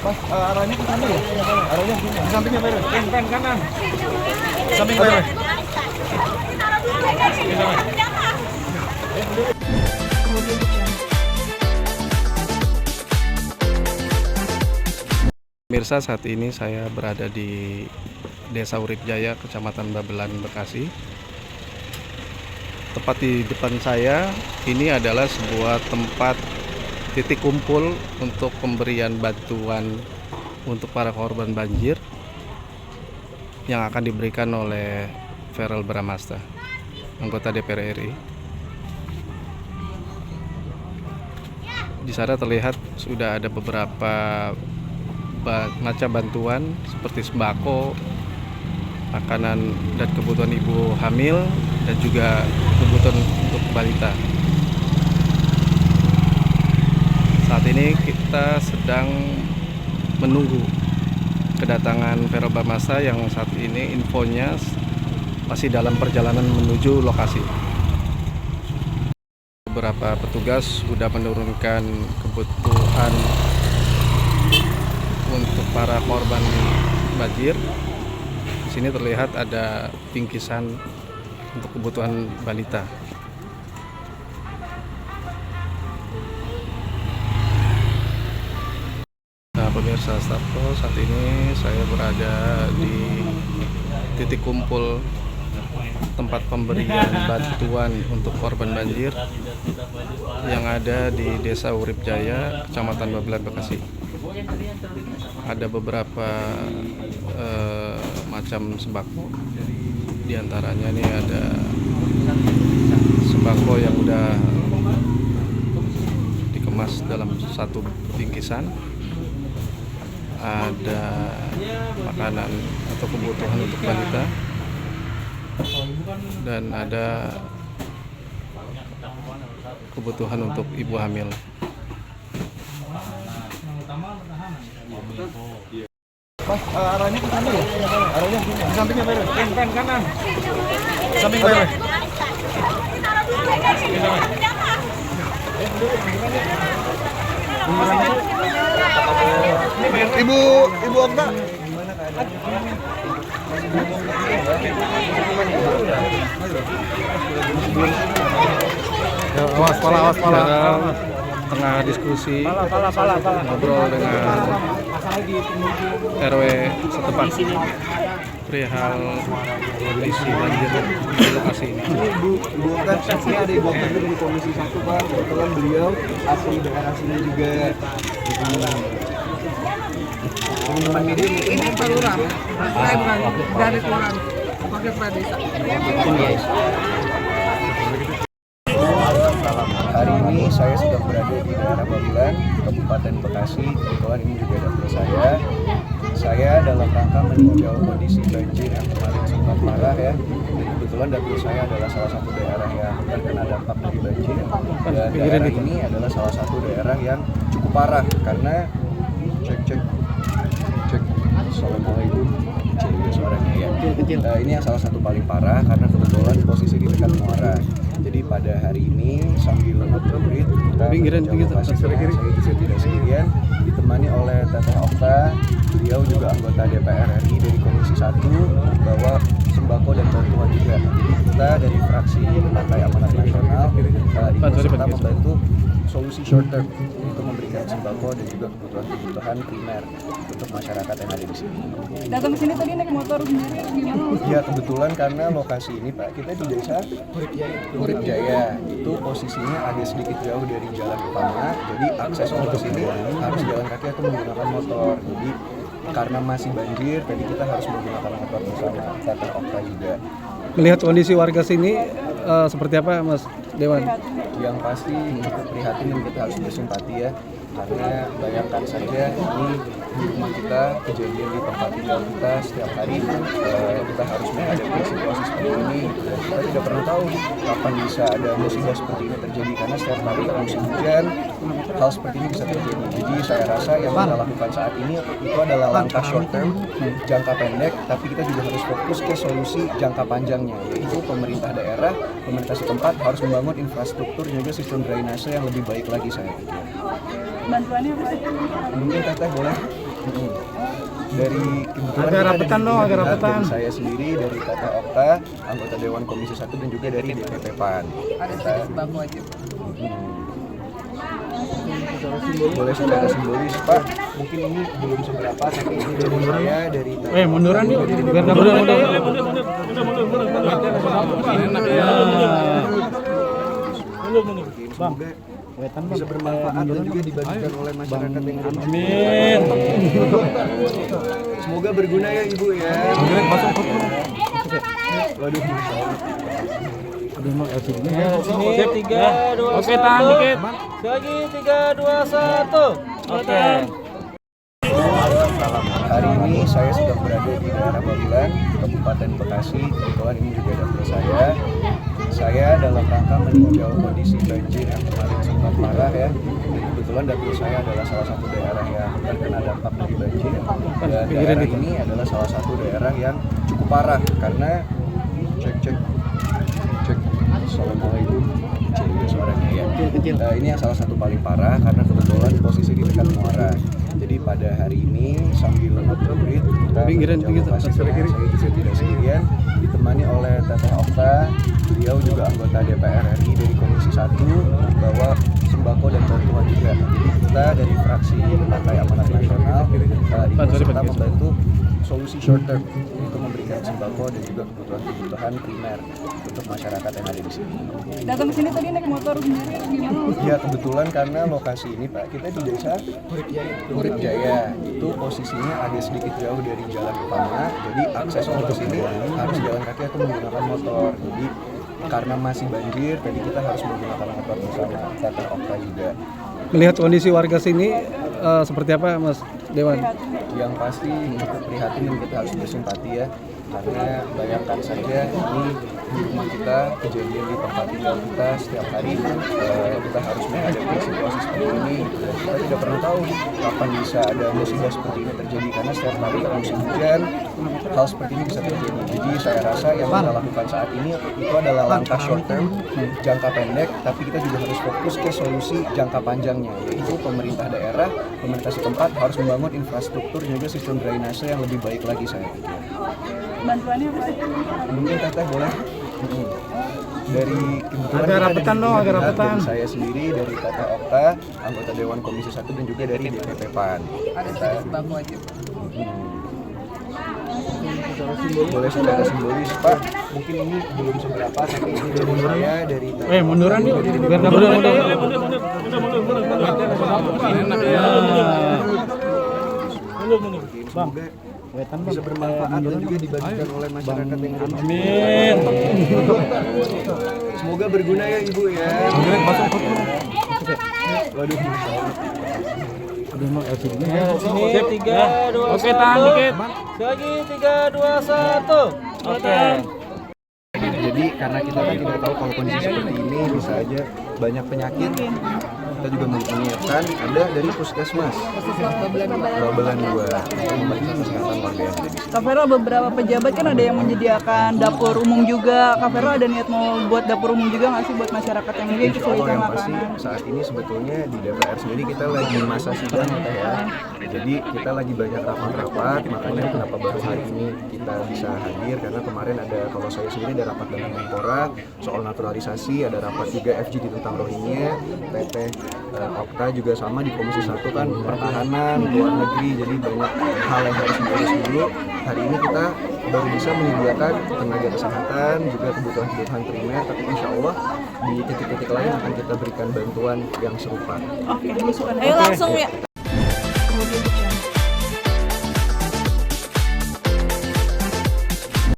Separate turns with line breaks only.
Mas, arahnya ke sana ya? Arahnya ke sini. Di sampingnya Pak RW. Kan kanan. Samping Pak RW.
Pemirsa, saat ini saya berada di Desa Urip Jaya, Kecamatan Babelan, Bekasi. Tepat di depan saya, ini adalah sebuah tempat titik kumpul untuk pemberian bantuan untuk para korban banjir yang akan diberikan oleh Verrel Bramasta, anggota DPR RI. Di sana terlihat sudah ada beberapa macam bantuan seperti sembako, makanan dan kebutuhan ibu hamil, dan juga kebutuhan untuk balita. Saat ini kita sedang menunggu kedatangan Verrel Bramasta yang saat ini infonya masih dalam perjalanan menuju lokasi. Beberapa petugas sudah menurunkan kebutuhan untuk para korban banjir. Di sini terlihat ada bingkisan untuk kebutuhan balita. Nah, pemirsa Starto, saat ini saya berada di titik kumpul tempat pemberian bantuan untuk korban banjir yang ada di Desa Urip Jaya, Kecamatan Babelan, Bekasi. Ada beberapa macam sembako, di antaranya ini ada sembako yang udah dikemas dalam satu bingkisan, ada makanan atau kebutuhan untuk balita, dan ada kebutuhan untuk ibu hamil.
Mas, arahnya ke sana ya? Arahnya ke sini. Di sampingnya Pak RW. Kan kanan. Samping Pak RW. Ibu Okta.
Awas pala. Tengah diskusi ngobrol dengan RW setempat perihal kondisi banjir di lokasi ini.
Ibu Okta, ini ada Ibu Okta dari Komisi 1 Pak. Kebetulan beliau asli daerah sini juga. Teman-teman media
ini Pak Lurah, saya bukan dari Kelurahan, pakai Pradesa.
Hari ini saya sedang berada di daerah Babelan, Kabupaten Bekasi. Kebetulan ini juga dapur saya. Saya dalam rangka meninjau kondisi banjir yang kemarin sempat parah ya. Dan kebetulan dapur saya adalah salah satu daerah yang terkena dampak dari banjir. Dan daerah ini adalah salah satu daerah yang cukup parah karena cek. Assalamualaikum. Kecil juga suaranya ya. Ini yang salah satu paling parah karena kebetulan posisi di dekat muara. Jadi pada hari ini sambil ngobrol kita menjauh lokasi, saya juga tidak sendirian, ditemani oleh Teteh Okta. Beliau juga anggota DPR RI dari Komisi 1, bawa sembako dan bantuan juga. Jadi kita dari fraksi Partai Amanat Nasional ikut serta membantu solusi short term untuk memberikan sembako dan juga kebutuhan primer untuk masyarakat yang ada di sini.
Datang ke sini tadi naik motor sendiri gimana?
Ya kebetulan karena lokasi ini Pak, kita di desa Urip Jaya, itu posisinya agak sedikit jauh dari jalan utama, jadi akses untuk sini harus jalan kaki atau menggunakan motor. Jadi karena masih banjir, tadi kita harus menggunakan motor bersama Teteh Okta juga.
Melihat kondisi warga sini seperti apa, Mas Dewan?
Yang pasti cukup prihatin dan kita harus bersimpati ya, karena bayangkan saja ini di rumah kita, kejadian di tempat tinggal kita setiap hari, kita harus menghadapi situasi seperti ini. Dan kita tidak pernah tahu kapan bisa ada musibah seperti ini terjadi, karena setiap kali musim hujan hal seperti ini bisa terjadi. Jadi saya rasa yang kita lakukan saat ini itu adalah langkah short term, jangka pendek, tapi kita juga harus fokus ke solusi jangka panjangnya, yaitu pemerintah daerah, pemerintah setempat harus membangun infrastruktur dan juga sistem drainase yang lebih baik lagi, saya pikir.
Bantuannya apa sih?
Mungkin Teteh boleh Dari kebetulan
Agak
kita ada
rapetan
di
dong,
tiga
agak
pihak,
rapetan.
dari saya sendiri, dari Tata Okta, anggota Dewan Komisi 1 dan juga dari DPP PAN.
Ada sedikit sembako aja.
Boleh secara simbolis Pak, mungkin ini belum seberapa tapi ini dari saya, dari Tata
Munduran yuk, biar dapat
Semoga bisa bermanfaat dan juga dibagikan oleh masyarakat yang ada di sini.
Amin.
Semoga berguna ya Ibu ya. Waduh, Masya Allah.
Sini 3, 2, 1. Oke, tahan dikit. Lagi 3, 2, 1. Oke.
Hari ini saya sedang berada di daerah Babelan, Kabupaten Bekasi. Kebetulan ini juga dapur saya. Saya dalam rangka meninjau kondisi banjir yang kemarin sempat parah ya. Dan kebetulan dapur saya adalah salah satu daerah yang terkena dampak dari banjir. Dan daerah ini adalah salah satu daerah yang cukup parah karena cek. Assalamualaikum. Kecil suaranya ya. Nah, ini yang salah satu paling parah karena kebetulan posisi di dekat muara. Jadi pada hari ini sambil ngabuburit kita meninjau lokasi. Saya juga tidak sendirian, ditemani oleh Teteh Okta. Beliau juga anggota DPR RI dari Komisi 1, bawa sembako dan bantuan juga. Jadi kita dari fraksi Partai Amanat Nasional ikut serta membantu solusi short term, yaitu memberikan sembako dan juga kebutuhan primer untuk masyarakat yang ada di sini.
Datang ke sini tadi naik motor sendiri gimana?
Ya kebetulan karena lokasi ini Pak, kita di desa Urip Jaya, itu posisinya agak sedikit jauh dari jalan utama, jadi akses untuk sini harus jalan kaki atau menggunakan motor. Jadi karena masih banjir, tadi kita harus menggunakan motor bersama Tata Okta juga.
Melihat kondisi warga sini seperti apa Mas Dewan?
Yang pasti cukup prihatin dan kita harus bersimpati ya, karena bayangkan saja ini di rumah kita, kejadian di tempat tinggal kita setiap hari kita harus menghadapi situasi seperti ini. Dan kita tidak pernah tahu kapan bisa ada musibah seperti ini terjadi, karena setiap kali musim hujan hal seperti ini bisa terjadi. Jadi saya rasa yang kita lakukan saat ini itu adalah langkah short term, jangka pendek, tapi kita juga harus fokus ke solusi jangka panjangnya, yaitu pemerintah daerah, pemerintah setempat harus membangun infrastruktur dan juga sistem drainase yang lebih baik lagi saya pikir.
Bantuannya apa aja?
Mungkin Teteh boleh dari kebetulan
Agak
kita ada
rapetan
di
dong,
tiga
agak
pihak,
rapetan.
dari saya sendiri, dari Tata Okta, anggota Dewan Komisi 1 dan juga dari DPP PAN.
Ada sedikit sembako aja.
Boleh secara simbolis Pak, mungkin ini belum seberapa tapi ini dari saya, dari Tata
Munduran yuk, biar dapat
Semoga bisa bermanfaat dan juga dibagikan oleh masyarakat yang ada di sini.
Amin.
Semoga berguna ya Ibu ya. Waduh, Masya Allah.
Sini 3, 2, 1. Oke, tahan dikit. Lagi 3, 2, 1. Oke.
Jadi karena kita kan tidak tahu kalau kondisi seperti ini bisa aja banyak penyakit, kita juga menyiapkan ada dari puskesmas Babelan 2 untuk memeriksa kesehatan warga yang ada di sini.
Kak Vero, beberapa pejabat kan ada yang menyediakan dapur umum juga. Kak Vero ada niat mau buat dapur umum juga nggak sih buat masyarakat yang mungkin
Insya Allah
kesulitan
yang pasti
makanan?
saat ini sebetulnya di DPR sendiri kita lagi masa sidang ya. Jadi kita lagi banyak rapat-rapat, makanya kenapa baru hari ini kita bisa hadir, karena kemarin ada, kalau saya sendiri ada rapat dengan Menpora soal naturalisasi, ada rapat juga FGD tentang Rohingya, PT Okta juga sama di Komisi 1 kan pertahanan, luar negeri, jadi banyak hal yang harus diurus dulu. Hari ini kita baru bisa menyediakan tenaga kesehatan, juga kebutuhan primer, tapi insya Allah di titik-titik lain akan kita berikan bantuan yang serupa.
Oke, ayo langsung ya.